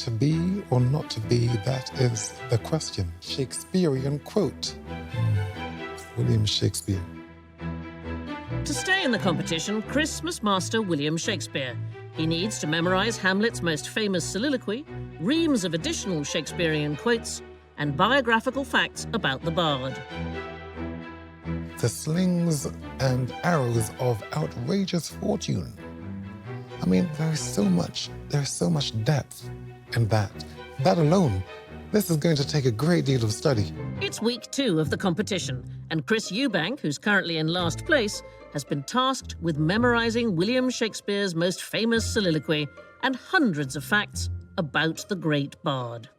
To be or not to be, that is the question. Shakespearean quote. William Shakespeare. To stay in the competition, Chris must master William Shakespeare. He needs to memorise Hamlet's most famous soliloquy, reams of additional Shakespearean quotes, and biographical facts about the bard. The slings and arrows of outrageous fortune. I mean, there's so much depth in that. That alone, this is going to take a great deal of study. It's week 2 of the competition, and Chris Eubank, who's currently in last place, has been tasked with memorising William Shakespeare's most famous soliloquy and hundreds of facts about the great bard.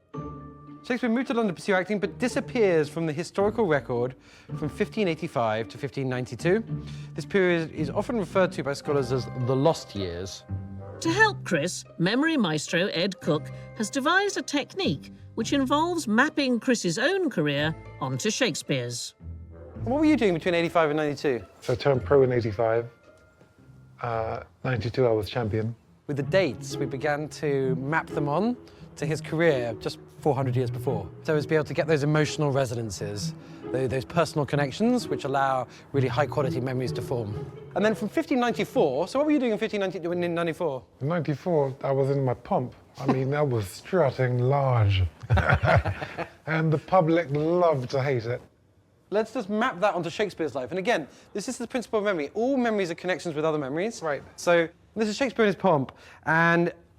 Shakespeare moved to London to pursue acting, but disappears from the historical record from 1585 to 1592. This period is often referred to by scholars as the lost years. To help Chris, memory maestro Ed Cook has devised a technique which involves mapping Chris's own career onto Shakespeare's. What were you doing between 85 and 92? So I turned pro in 85. 92, I was champion. With the dates, we began to map them on to his career just 400 years before. So as to be able to get those emotional resonances, those personal connections, which allow really high-quality memories to form. And then from 1594, so what were you doing in 1594? In 94, I was in my pomp. I mean, I was strutting large. And the public loved to hate it. Let's just map that onto Shakespeare's life. And again, this is the principle of memory. All memories are connections with other memories. Right. So this is Shakespeare in his pomp,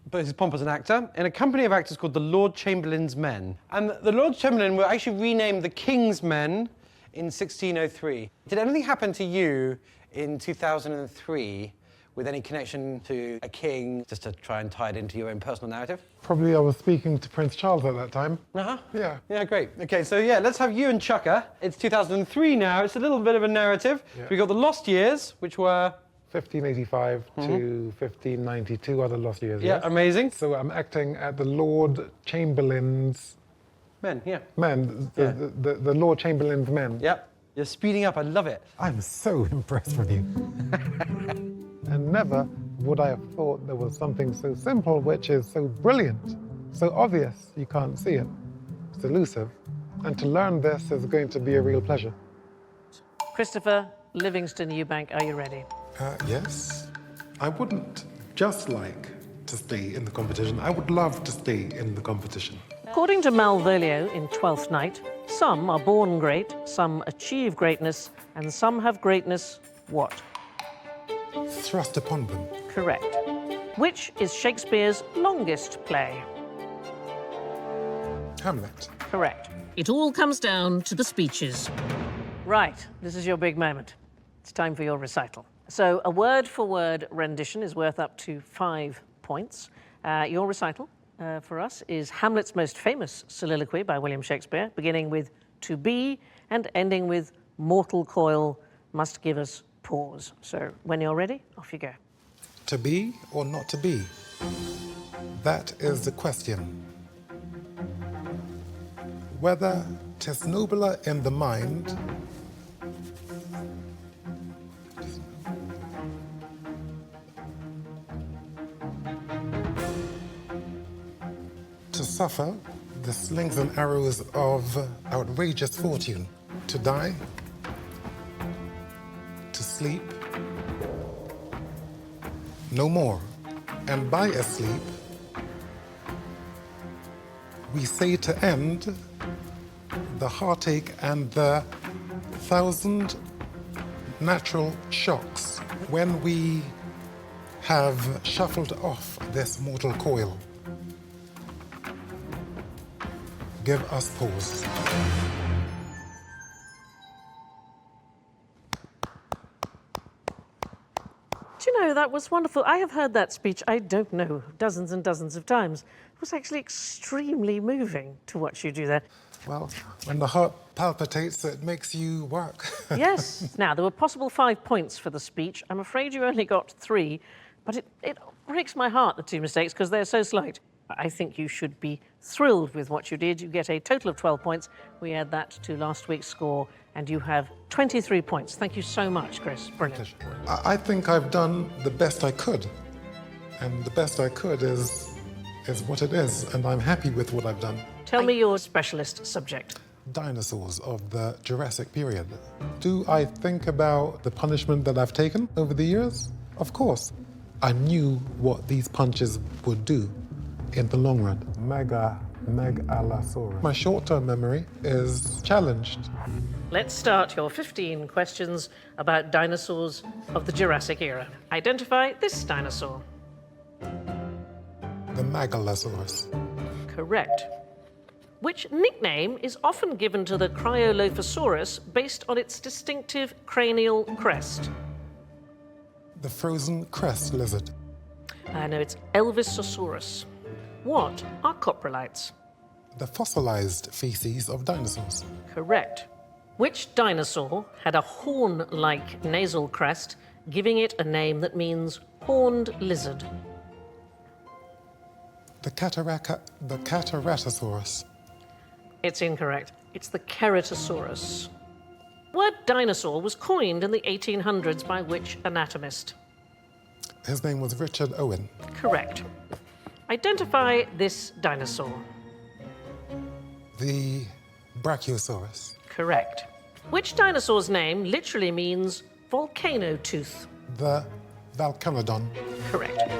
but his pomp as an actor, in a company of actors called the Lord Chamberlain's Men. And the Lord Chamberlain were actually renamed the King's Men in 1603. Did anything happen to you in 2003 with any connection to a king, just to try and tie it into your own personal narrative? Probably I was speaking to Prince Charles at that time. Uh-huh. Yeah. Yeah, great. OK, so yeah, let's have you and Chucker. It's 2003 now. It's a little bit of a narrative. Yeah. We've got the lost years, which were 1585 to 1592 are the lost years. Yeah, yes? amazing. So I'm acting at the Lord Chamberlain's Men, yeah. men, Yeah. the Lord Chamberlain's men. Yep. You're speeding up. I love it. I'm so impressed with you. And never would I have thought there was something so simple, which is so brilliant, so obvious, you can't see it. It's elusive. And to learn this is going to be a real pleasure. Christopher Livingston Eubank, are you ready? Yes. I wouldn't just like to stay in the competition. I would love to stay in the competition. According to Malvolio in Twelfth Night, some are born great, some achieve greatness, and some have greatness, what? Thrust upon them. Correct. Which is Shakespeare's longest play? Hamlet. Correct. It all comes down to the speeches. Right, this is your big moment. It's time for your recital. So a word-for-word rendition is worth up to 5 points. Your recital for us is Hamlet's most famous soliloquy by William Shakespeare, beginning with "to be" and ending with "mortal coil must give us pause." So when you're ready, off you go. To be or not to be? That is the question. Whether 'tis nobler in the mind to suffer the slings and arrows of outrageous fortune, to die, to sleep, no more, and by asleep, we say to end the heartache and the 1,000 natural shocks when we have shuffled off this mortal coil. Give us pause. Do you know, that was wonderful. I have heard that speech, I don't know, dozens and dozens of times. It was actually extremely moving to watch you do that. Well, when the heart palpitates, it makes you work. Yes. Now, there were possible 5 points for the speech. I'm afraid you only got 3, but it breaks my heart, the 2 mistakes, because they're so slight. I think you should be thrilled with what you did. You get a total of 12 points. We add that to last week's score, and you have 23 points. Thank you so much, Chris. Brilliant. I think I've done the best I could. And the best I could is is what it is, and I'm happy with what I've done. Tell me your specialist subject. Dinosaurs of the Jurassic period. Do I think about the punishment that I've taken over the years? Of course. I knew what these punches would do in the long run. Megalosaurus. My short-term memory is challenged. Let's start your 15 questions about dinosaurs of the Jurassic era. Identify this dinosaur. The Megalosaurus. Correct. Which nickname is often given to the Cryolophosaurus based on its distinctive cranial crest? The frozen crest lizard. No, it's Elvisosaurus. What are coprolites? The fossilized feces of dinosaurs. Correct. Which dinosaur had a horn-like nasal crest, giving it a name that means horned lizard? The Catarrhatosaurus. It's incorrect. It's the Keratosaurus. The word dinosaur was coined in the 1800s by which anatomist? His name was Richard Owen. Correct. Identify this dinosaur. The Brachiosaurus. Correct. Which dinosaur's name literally means volcano tooth? The Valcanodon. Correct.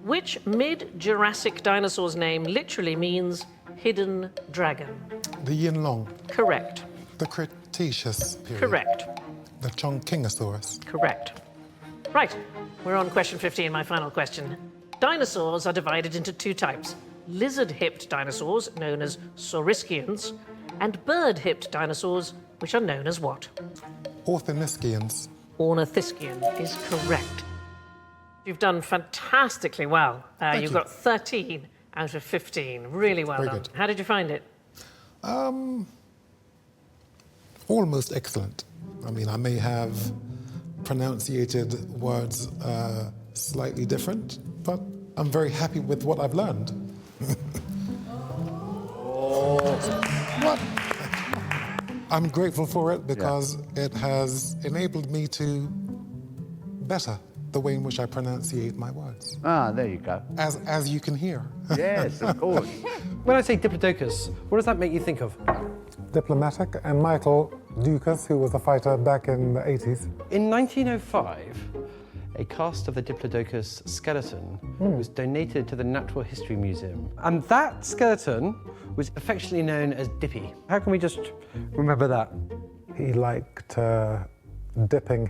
Which mid-Jurassic dinosaur's name literally means hidden dragon? The Yinlong. Correct. The Cretaceous period. Correct. The Chongqingosaurus. Correct. Right, we're on question 15, my final question. Dinosaurs are divided into two types. Lizard-hipped dinosaurs, known as saurischians, and bird-hipped dinosaurs, which are known as what? Ornithischians. Ornithischian is correct. You've done fantastically well. You've you. got 13 out of 15. Really well Very done. good. How did you find it? Almost excellent. I mean, I may have pronunciated words slightly different, but I'm very happy with what I've learned. What? I'm grateful for it because it has enabled me to better the way in which I pronunciate my words, Ah, there you go. as you can hear. Yes, of course. When I say Diplodocus, what does that make you think of? Diplomatic, and Michael Dukas, who was a fighter back in the 80s. In 1905, a cast of the Diplodocus skeleton was donated to the Natural History Museum. And that skeleton was affectionately known as Dippy. How can we just remember that? He liked dipping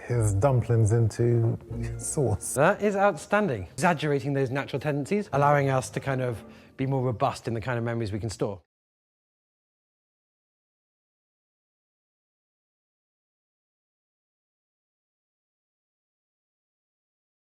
his dumplings into sauce. That is outstanding. Exaggerating those natural tendencies, allowing us to kind of be more robust in the kind of memories we can store.